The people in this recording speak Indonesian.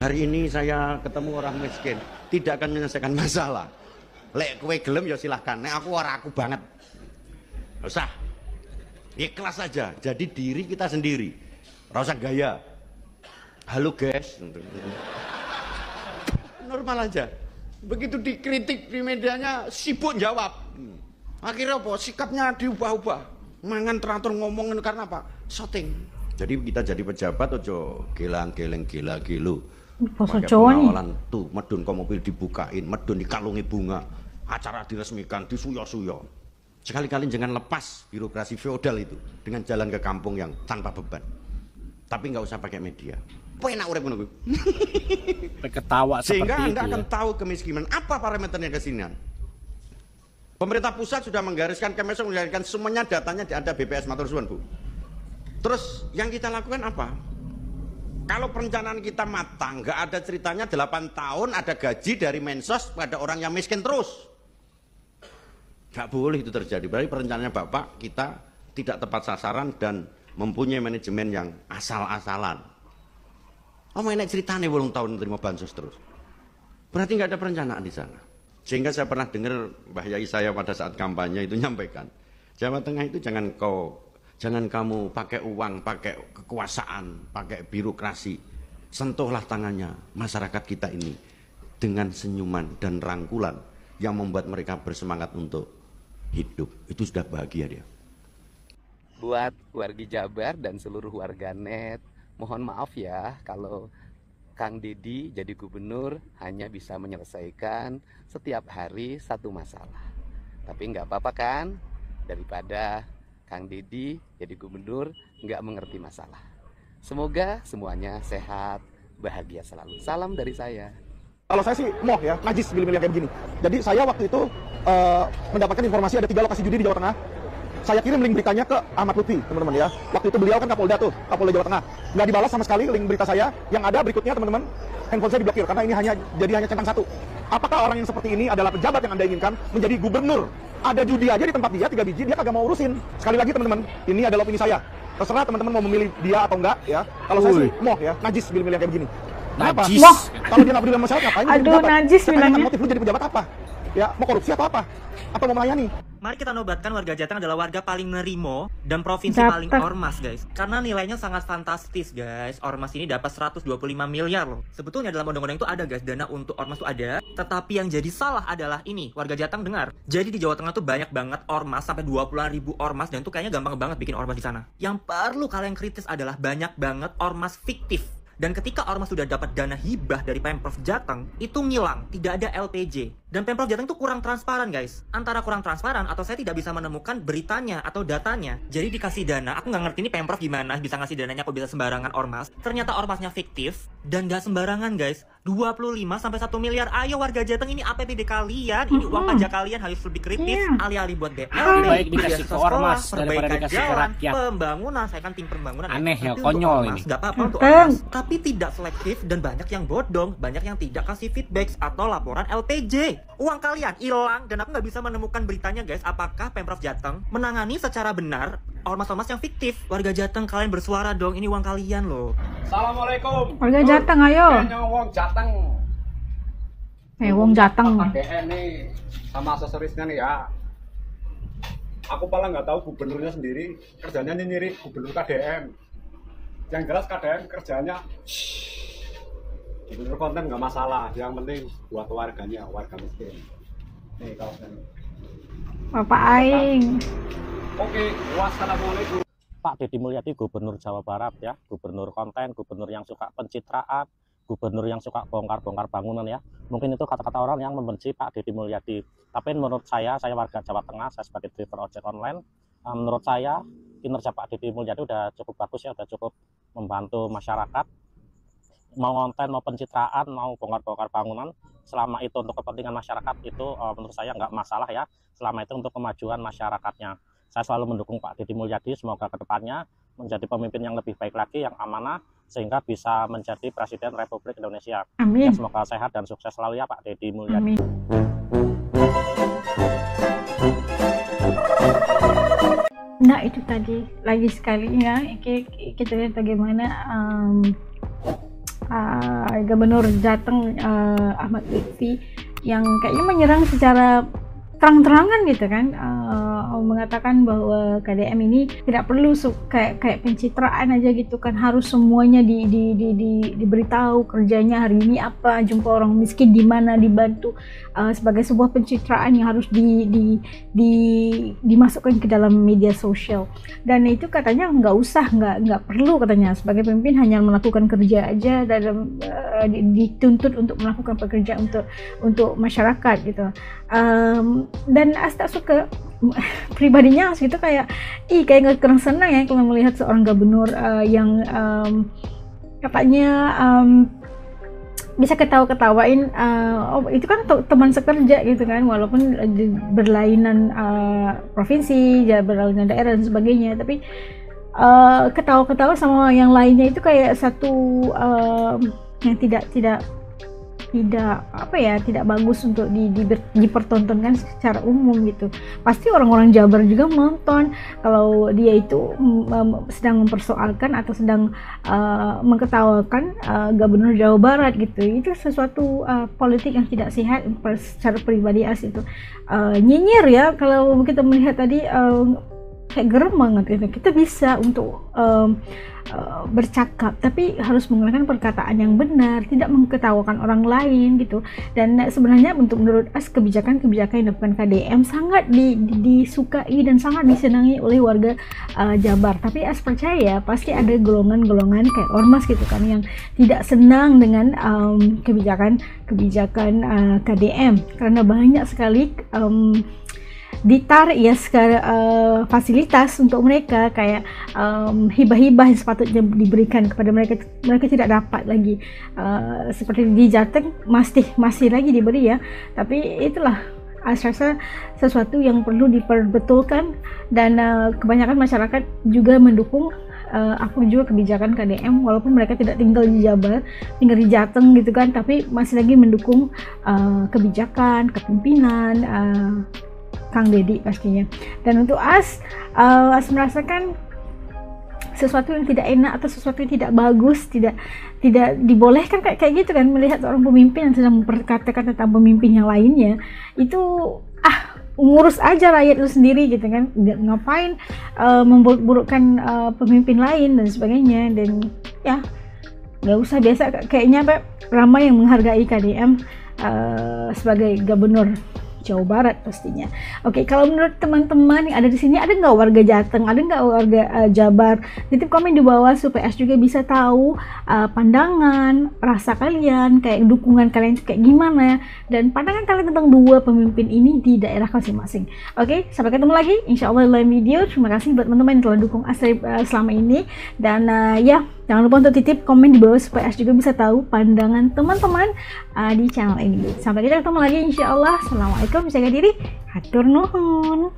hari ini saya ketemu orang miskin, tidak akan menyelesaikan masalah. Lek kowe gelem ya silahkan, nek aku banget. Gak usah, ikhlas saja, jadi diri kita sendiri, gak usah gaya. Halo guys, normal aja. Begitu dikritik di medianya, sibuk jawab. Akhirnya apa? Sikapnya diubah-ubah. Mangan teratur ngomongin karena apa? Shooting. Jadi kita jadi pejabat ojo gelang-geleng gila-gilu. Bahasa Pakai Jawa nih. pengawalan tuh, medun kok mobil dibukain, medun dikalungi bunga, acara diresmikan, disuyo-suyo. Sekali-kali jangan lepas birokrasi feodal itu dengan jalan ke kampung yang tanpa beban. Tapi nggak usah pakai media. Enak urip ngono kuwi. Ketawa Sehingga seperti Anda itu akan ya. tahu kemiskinan. Apa parameternya kesinian? Pemerintah pusat sudah menggariskan, Kemensos menggariskan semuanya, datanya ada BPS matur suwun, Bu. Terus yang kita lakukan apa? Kalau perencanaan kita matang, nggak ada ceritanya 8 tahun ada gaji dari Mensos pada orang yang miskin terus. Nggak boleh itu terjadi. Berarti perencanaannya Bapak kita tidak tepat sasaran dan mempunyai manajemen yang asal-asalan. Oh, enak ceritanya 8 tahun terima bansos terus. Berarti nggak ada perencanaan di sana. Sehingga saya pernah dengar Mbah Yai saya pada saat kampanye itu nyampaikan, Jawa Tengah itu jangan kamu pakai uang, pakai kekuasaan, pakai birokrasi. Sentuhlah tangannya masyarakat kita ini dengan senyuman dan rangkulan yang membuat mereka bersemangat untuk hidup. Itu sudah bahagia dia. Buat wargi Jabar dan seluruh warganet, mohon maaf ya kalau Kang Deddy jadi gubernur hanya bisa menyelesaikan setiap hari satu masalah. Tapi nggak apa-apa kan, daripada Kang Deddy jadi gubernur nggak mengerti masalah. Semoga semuanya sehat, bahagia selalu. Salam dari saya. Kalau saya sih moh ya, najis milih-milih kayak begini. Jadi saya waktu itu mendapatkan informasi ada 3 lokasi judi di Jawa Tengah. Saya kirim link beritanya ke Ahmad Lutfi, teman-teman ya. Waktu itu beliau kan Kapolda tuh, Kapolda Jawa Tengah. Nggak dibalas sama sekali link berita saya. Yang ada berikutnya teman-teman, handphone saya diblokir karena ini hanya centang satu. Apakah orang yang seperti ini adalah pejabat yang Anda inginkan menjadi gubernur? Ada judi aja di tempat dia 3 biji, dia kagak mau urusin. Sekali lagi teman-teman, ini adalah opini saya. Terserah teman-teman mau memilih dia atau enggak ya. Kalau saya sih moh ya, najis milih-milih kayak begini. Kenapa? Najis. Wah, kalau dia nggak peduli sama masyarakat ngapain jadi Aduh, pejabat? najis Saya tanyakan bilangnya. motif lu jadi pejabat apa? Ya, mau korupsi atau apa? Atau mau melayani? Mari kita nobatkan warga Jateng adalah warga paling nerimo dan provinsi Jateng. paling ormas, guys. Karena nilainya sangat fantastis, guys. Ormas ini dapat 125 miliar loh. Sebetulnya dalam undang-undang itu ada, guys, dana untuk ormas itu ada. Tetapi yang jadi salah adalah ini, warga Jateng dengar. Jadi di Jawa Tengah tuh banyak banget ormas, sampai 20.000 ormas, dan itu kayaknya gampang banget bikin ormas di sana. Yang perlu kalian kritis adalah banyak banget ormas fiktif. Dan ketika ormas sudah dapat dana hibah dari Pemprov Jateng, itu ngilang, tidak ada LPJ. Dan Pemprov Jateng itu kurang transparan, guys. Antara kurang transparan atau saya tidak bisa menemukan beritanya atau datanya. Jadi dikasih dana, aku nggak ngerti ini Pemprov gimana bisa ngasih dananya kok bisa sembarangan ormas. Ternyata ormasnya fiktif dan nggak sembarangan, guys. 25 sampai 1 miliar. Ayo warga Jateng, ini APBD kalian, ini uang pajak kalian harus lebih kritis. Iya. Alih-alih buat BLT, Lebih baik dikasih beasiswa ke ormas sekolah, daripada perbaikan dikasih ke jalan, rakyat. pembangunan. Saya kan tim pembangunan. Aneh ya, Tapi konyol untuk ormas, ini. nggak apa-apa untuk Jateng. ormas. Tapi tidak selektif dan banyak yang bodong, banyak yang tidak kasih feedback atau laporan LPJ. Uang kalian hilang dan aku nggak bisa menemukan beritanya, guys. Apakah Pemprov Jateng menangani secara benar ormas-ormas yang fiktif? Warga Jateng, kalian bersuara dong, ini uang kalian loh. Assalamualaikum. Warga Jateng, ayo. Wong Jateng. Wong Jateng. KDN nih sama aksesorisnya nih ya. Aku paling nggak tahu gubernurnya sendiri kerjanya nyinyirin gubernur KDN. Yang jelas KDN kerjanya gubernur konten nggak masalah. Yang penting buat warganya, warga miskin. Nih kaosnya nih. Bapak Aing. Oke, wassalamualaikum. Pak Deddy Mulyadi gubernur Jawa Barat ya, gubernur konten, gubernur yang suka pencitraan, gubernur yang suka bongkar-bongkar bangunan ya. Mungkin itu kata-kata orang yang membenci Pak Deddy Mulyadi. Tapi menurut saya warga Jawa Tengah, saya sebagai driver ojek online, menurut saya kinerja Pak Deddy Mulyadi udah cukup bagus ya, udah cukup membantu masyarakat. Mau konten, mau pencitraan, mau bongkar-bongkar bangunan, selama itu untuk kepentingan masyarakat itu menurut saya nggak masalah ya. Selama itu untuk kemajuan masyarakatnya. Saya selalu mendukung Pak Deddy Mulyadi, semoga kedepannya menjadi pemimpin yang lebih baik lagi, yang amanah, sehingga bisa menjadi Presiden Republik Indonesia. Amin. Ya, semoga sehat dan sukses selalu ya Pak Deddy Mulyadi. Amin. Nah itu tadi lagi sekali ya kita lihat bagaimana Gubernur Jateng Ahmad Lutfi yang kayaknya menyerang secara terang-terangan gitu kan, mengatakan bahwa KDM ini tidak perlu kayak pencitraan aja gitu kan, harus semuanya diberitahu kerjanya hari ini apa, jumpa orang miskin di mana, dibantu, sebagai sebuah pencitraan yang harus dimasukkan ke dalam media sosial. Dan itu katanya nggak perlu, katanya sebagai pemimpin hanya melakukan kerja aja dalam dituntut untuk melakukan pekerjaan untuk masyarakat gitu. Dan tak suka pribadinya gitu, kayak kayak kurang senang ya kalau melihat seorang gubernur yang katanya bisa ketawain itu kan teman sekerja gitu kan, walaupun berlainan provinsi, berlainan daerah dan sebagainya, tapi ketawa-ketawa sama yang lainnya itu kayak satu yang tidak bagus untuk dipertontonkan secara umum gitu. Pasti orang-orang Jabar juga menonton kalau dia itu sedang mempersoalkan atau sedang mengetawakan Gubernur Jawa Barat gitu. Itu sesuatu politik yang tidak sehat secara pribadi itu. Nyinyir ya, kalau kita melihat tadi kayak gerem banget gitu. Kita bisa untuk bercakap, tapi harus menggunakan perkataan yang benar, tidak mengketawakan orang lain gitu. Dan sebenarnya menurut As, kebijakan-kebijakan yang dilakukan KDM sangat disukai dan sangat disenangi oleh warga Jabar. Tapi As percaya pasti ada golongan-golongan kayak ormas gitu kan yang tidak senang dengan kebijakan KDM, karena banyak sekali ditarik ya fasilitas untuk mereka, kayak hibah-hibah yang sepatutnya diberikan kepada mereka tidak dapat lagi, seperti di Jateng masih lagi diberi ya. Tapi itulah rasa sesuatu yang perlu diperbetulkan, dan kebanyakan masyarakat juga mendukung aku juga kebijakan KDM, walaupun mereka tidak tinggal di Jabar, tinggal di Jateng gitu kan, tapi masih lagi mendukung kebijakan kepemimpinan Kang Deddy pastinya. Dan untuk As merasakan sesuatu yang tidak enak atau sesuatu yang tidak bagus, tidak dibolehkan kayak gitu kan, melihat seorang pemimpin yang sedang memperkatakan tentang pemimpin yang lainnya, itu ngurus aja rakyat itu sendiri gitu kan, ngapain memburuk-burukkan pemimpin lain dan sebagainya. Dan ya nggak usah, biasa kayaknya ramai yang menghargai KDM sebagai gubernur Jawa Barat pastinya. Oke, kalau menurut teman-teman yang ada di sini, ada nggak warga Jateng, ada nggak warga Jabar? Titip komen di bawah supaya As juga bisa tahu pandangan, rasa kalian, kayak dukungan kalian kayak gimana, dan pandangan kalian tentang dua pemimpin ini di daerah masing-masing. Oke, sampai ketemu lagi insya Allah di lain video. Terima kasih buat teman-teman yang telah dukung As selama ini, dan ya jangan lupa untuk titip komen di bawah supaya As juga bisa tahu pandangan teman-teman di channel ini. Sampai kita ketemu lagi insya Allah. Assalamualaikum, jaga diri, hatur nuhun.